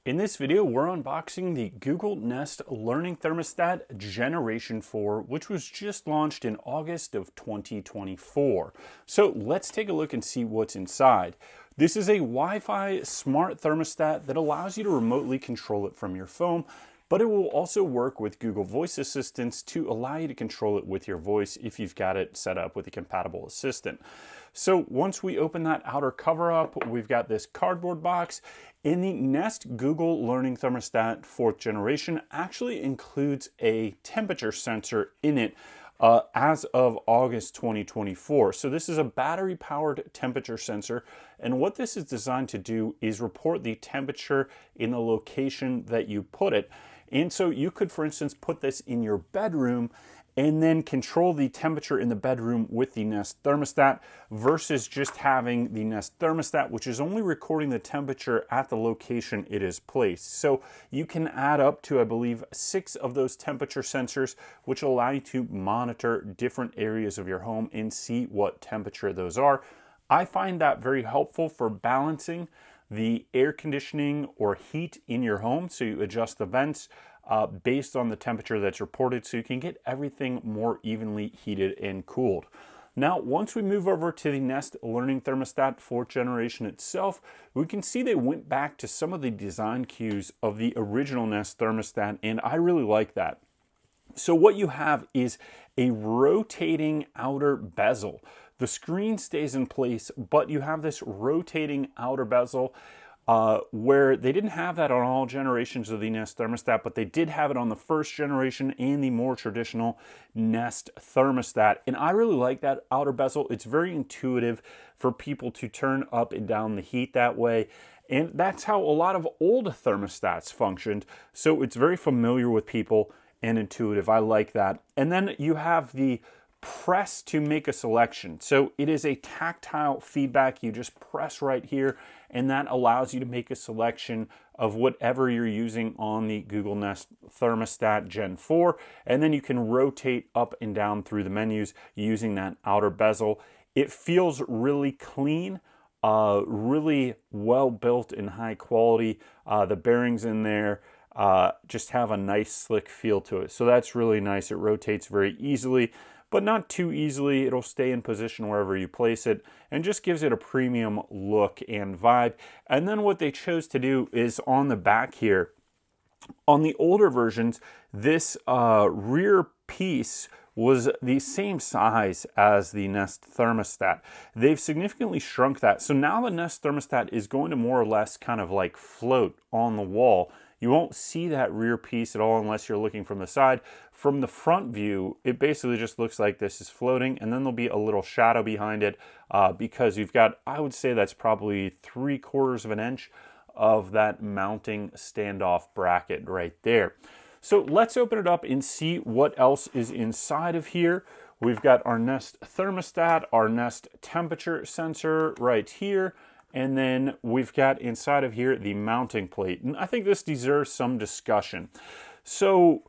In this video, we're unboxing the Google Nest Learning Thermostat Generation 4, which was just launched in August of 2024. So let's take a look and see what's inside. This is a Wi-Fi smart thermostat that allows you to remotely control it from your phone, but it will also work with Google Voice Assistants to allow you to control it with your voice if you've got it set up with a compatible assistant. So once we open that outer cover up, we've got this cardboard box. And the Nest Google Learning Thermostat 4th generation actually includes a temperature sensor in it as of August 2024. So this is a battery-powered temperature sensor, and what this is designed to do is report the temperature in the location that you put it. And so you could, for instance, put this in your bedroom and then control the temperature in the bedroom with the Nest thermostat versus just having the Nest thermostat, which is only recording the temperature at the location it is placed. So you can add up to, I believe, 6 of those temperature sensors, which will allow you to monitor different areas of your home and see what temperature those are. I find that very helpful for balancing the air conditioning or heat in your home. So you adjust the vents based on the temperature that's reported, so you can get everything more evenly heated and cooled. Now, once we move over to the Nest Learning Thermostat 4th generation itself, we can see they went back to some of the design cues of the original Nest thermostat, and I really like that. So what you have is a rotating outer bezel. The screen stays in place, but you have this rotating outer bezel where they didn't have that on all generations of the Nest thermostat, but they did have it on the 1st generation and the more traditional Nest thermostat. And I really like that outer bezel. It's very intuitive for people to turn up and down the heat that way. And that's how a lot of old thermostats functioned. So it's very familiar with people and intuitive. I like that. And then you have the press to make a selection. So it is a tactile feedback. You just press right here, and that allows you to make a selection of whatever you're using on the Google Nest Thermostat Gen 4. And then you can rotate up and down through the menus using that outer bezel. It feels really clean, really well built and high quality. The bearings in there just have a nice slick feel to it. So that's really nice. It rotates very easily, but not too easily. It'll stay in position wherever you place it and just gives it a premium look and vibe. And then what they chose to do is on the back here, on the older versions, this rear piece was the same size as the Nest thermostat. They've significantly shrunk that. So now the Nest thermostat is going to more or less kind of like float on the wall. You won't see that rear piece at all unless you're looking from the side. From the front view, it basically just looks like this is floating, and then there'll be a little shadow behind it because you've got, I would say that's probably 3/4 of an inch of that mounting standoff bracket right there. So let's open it up and see what else is inside of here. We've got our Nest thermostat, our Nest temperature sensor right here. And then we've got inside of here the mounting plate. And I think this deserves some discussion. So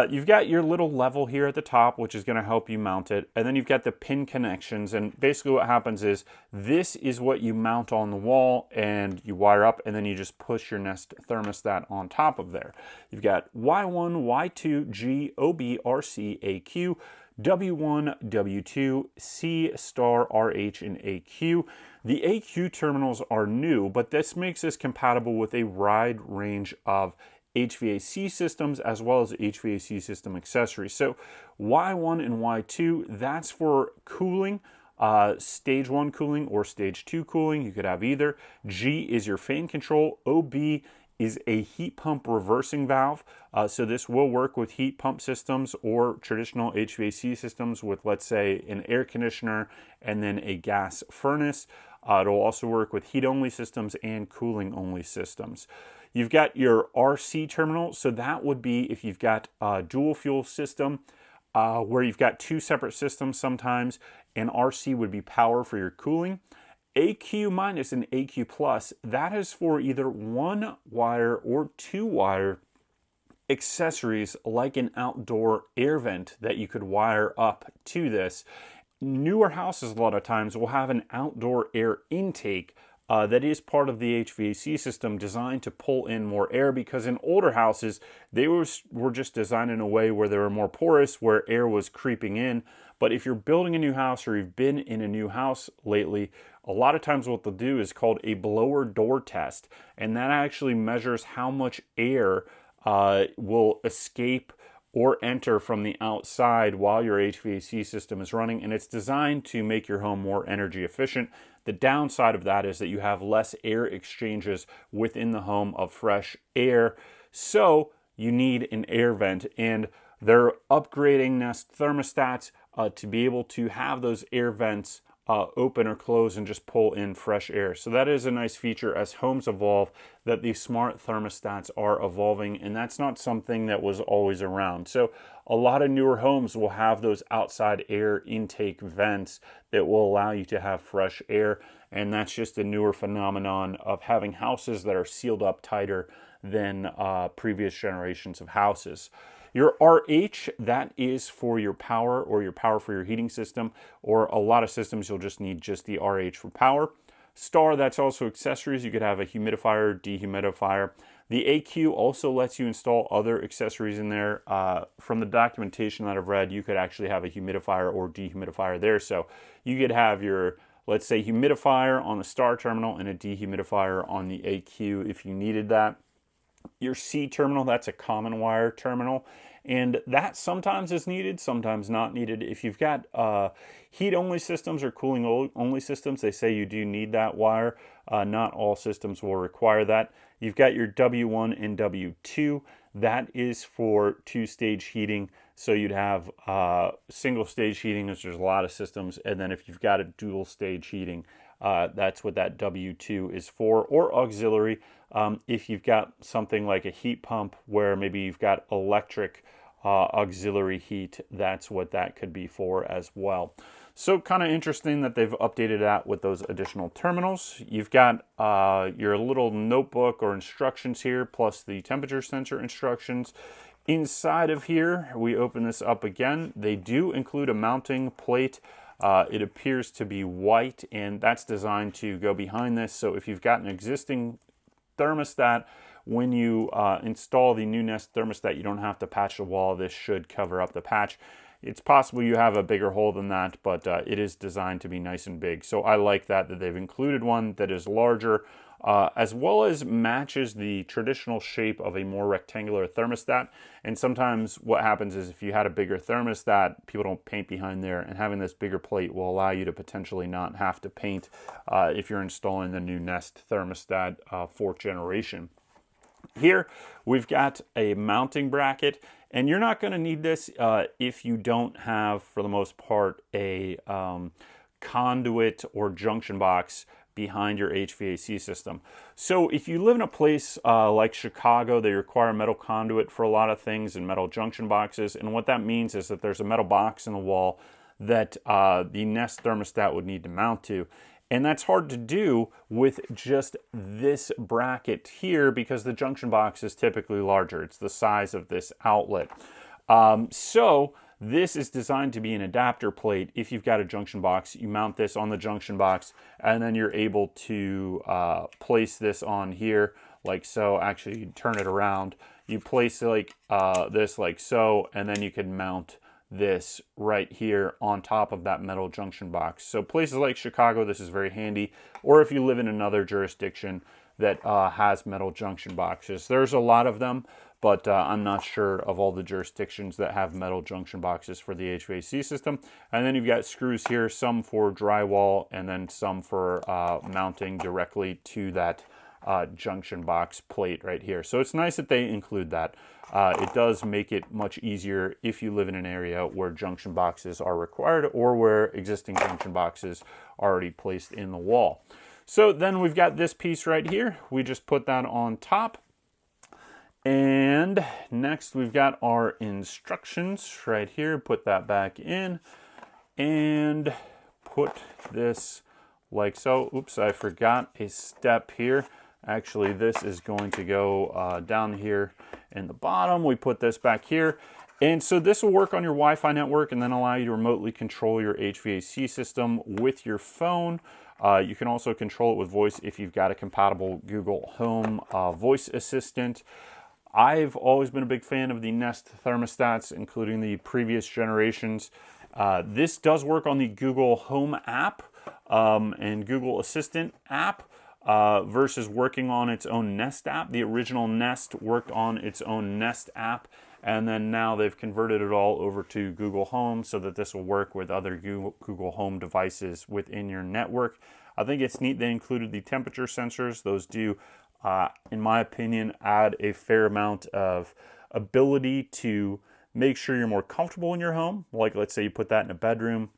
you've got your little level here at the top, which is going to help you mount it. And then you've got the pin connections. And basically what happens is this is what you mount on the wall and you wire up, and then you just push your Nest thermostat on top of there. You've got Y1, Y2, G, OB, RC, AQ, W1, W2, C star, RH, and AQ. The AQ terminals are new, but this makes this compatible with a wide range of HVAC systems as well as HVAC system accessories. So Y1 and Y2, that's for cooling, stage 1 cooling or stage 2 cooling. You could have either. G is your fan control. OB is a heat pump reversing valve. So this will work with heat pump systems or traditional HVAC systems with, let's say, an air conditioner and then a gas furnace. It'll also work with heat-only systems and cooling-only systems. You've got your RC terminal. So that would be if you've got a dual fuel system where you've got 2 separate systems sometimes, and RC would be power for your cooling. AQ minus and AQ plus, that is for either 1 wire or 2 wire accessories like an outdoor air vent that you could wire up to this. Newer houses a lot of times will have an outdoor air intake that is part of the HVAC system, designed to pull in more air, because in older houses, they were just designed in a way where they were more porous, where air was creeping in. But if you're building a new house or you've been in a new house lately, a lot of times what they'll do is called a blower door test. And that actually measures how much air will escape or enter from the outside while your HVAC system is running, and it's designed to make your home more energy efficient. The downside of that is that you have less air exchanges within the home of fresh air, so you need an air vent, and they're upgrading Nest thermostats to be able to have those air vents open or close and just pull in fresh air. So that is a nice feature as homes evolve, that these smart thermostats are evolving, and that's not something that was always around. So a lot of newer homes will have those outside air intake vents that will allow you to have fresh air, and that's just a newer phenomenon of having houses that are sealed up tighter than previous generations of houses. Your RH, that is for your power, or your power for your heating system, or a lot of systems you'll just need just the RH for power. Star, that's also accessories. You could have a humidifier, dehumidifier. The AQ also lets you install other accessories in there. From the documentation that I've read, you could actually have a humidifier or dehumidifier there. So you could have your, let's say, humidifier on the Star terminal and a dehumidifier on the AQ if you needed that. Your C terminal, that's a common wire terminal, and that sometimes is needed, sometimes not needed. If you've got heat-only systems or cooling-only systems, they say you do need that wire. Not all systems will require that. You've got your W1 and W2. That is for two-stage heating. So you'd have single-stage heating, which there's a lot of systems, and then if you've got a dual-stage heating, that's what that W2 is for, or auxiliary. If you've got something like a heat pump where maybe you've got electric auxiliary heat, that's what that could be for as well. So kind of interesting that they've updated that with those additional terminals. You've got your little notebook or instructions here, plus the temperature sensor instructions. Inside of here, we open this up again. They do include a mounting plate. It appears to be white, and that's designed to go behind this. So if you've got an existing thermostat, when you install the new Nest thermostat, you don't have to patch the wall. This should cover up the patch. It's possible you have a bigger hole than that, but it is designed to be nice and big. So I like that they've included one that is larger, as well as matches the traditional shape of a more rectangular thermostat. And sometimes what happens is if you had a bigger thermostat, people don't paint behind there, and having this bigger plate will allow you to potentially not have to paint if you're installing the new Nest thermostat 4th generation. Here we've got a mounting bracket, and you're not going to need this if you don't have, for the most part, a conduit or junction box behind your HVAC system. So if you live in a place like Chicago, they require metal conduit for a lot of things and metal junction boxes, and what that means is that there's a metal box in the wall that the Nest thermostat would need to mount to. And that's hard to do with just this bracket here because the junction box is typically larger. It's the size of this outlet. So this is designed to be an adapter plate. If you've got a junction box, you mount this on the junction box, and then you're able to place this on here like so. Actually, you turn it around. You place it like this like so, and then you can mount this right here on top of that metal junction box. So places like Chicago, this is very handy, or if you live in another jurisdiction that has metal junction boxes. There's a lot of them, but I'm not sure of all the jurisdictions that have metal junction boxes for the HVAC system. And then you've got screws here, some for drywall and then some for mounting directly to that junction box plate right here. So it's nice that they include that. It does make it much easier if you live in an area where junction boxes are required or where existing junction boxes are already placed in the wall. So then we've got this piece right here. We just put that on top. And next we've got our instructions right here. Put that back in and put this like so. Oops, I forgot a step here. Actually, this is going to go down here in the bottom. We put this back here. And so this will work on your Wi-Fi network and then allow you to remotely control your HVAC system with your phone. You can also control it with voice if you've got a compatible Google Home voice assistant. I've always been a big fan of the Nest thermostats, including the previous generations. This does work on the Google Home app and Google Assistant app versus working on its own Nest app. The original Nest worked on its own Nest app, and then now they've converted it all over to Google Home so that this will work with other Google Home devices within your network. I think it's neat they included the temperature sensors. Those do, in my opinion, add a fair amount of ability to make sure you're more comfortable in your home. Like, let's say you put that in a bedroom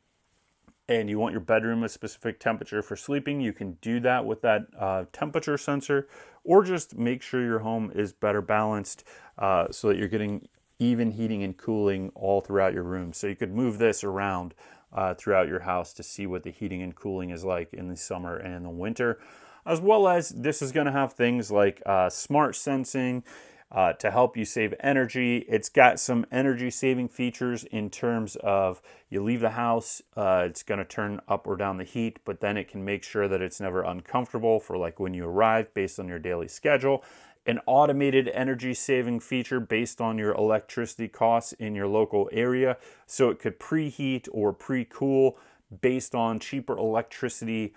and you want your bedroom a specific temperature for sleeping, you can do that with that temperature sensor, or just make sure your home is better balanced so that you're getting even heating and cooling all throughout your room. So you could move this around throughout your house to see what the heating and cooling is like in the summer and in the winter. As well as this is going to have things like smart sensing to help you save energy. It's got some energy saving features in terms of you leave the house, it's going to turn up or down the heat, but then it can make sure that it's never uncomfortable for like when you arrive based on your daily schedule. An automated energy saving feature based on your electricity costs in your local area. So it could preheat or pre-cool based on cheaper electricity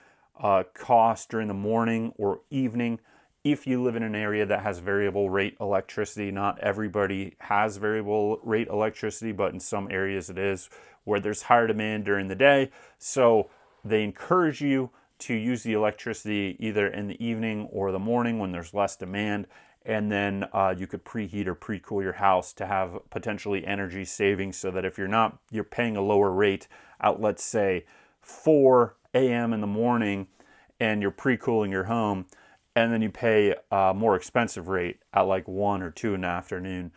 costs during the morning or evening. If you live in an area that has variable rate electricity, not everybody has variable rate electricity, but in some areas it is, where there's higher demand during the day. So they encourage you to use the electricity either in the evening or the morning when there's less demand. And then you could preheat or pre-cool your house to have potentially energy savings, so that if you're paying a lower rate at, let's say, 4 a.m. in the morning and you're pre-cooling your home, and then you pay a more expensive rate at like 1 or 2 in the afternoon,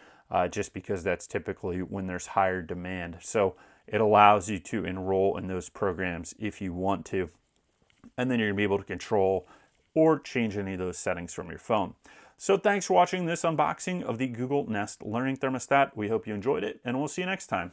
just because that's typically when there's higher demand. So it allows you to enroll in those programs if you want to. And then you're going to be able to control or change any of those settings from your phone. So thanks for watching this unboxing of the Google Nest Learning Thermostat. We hope you enjoyed it, and we'll see you next time.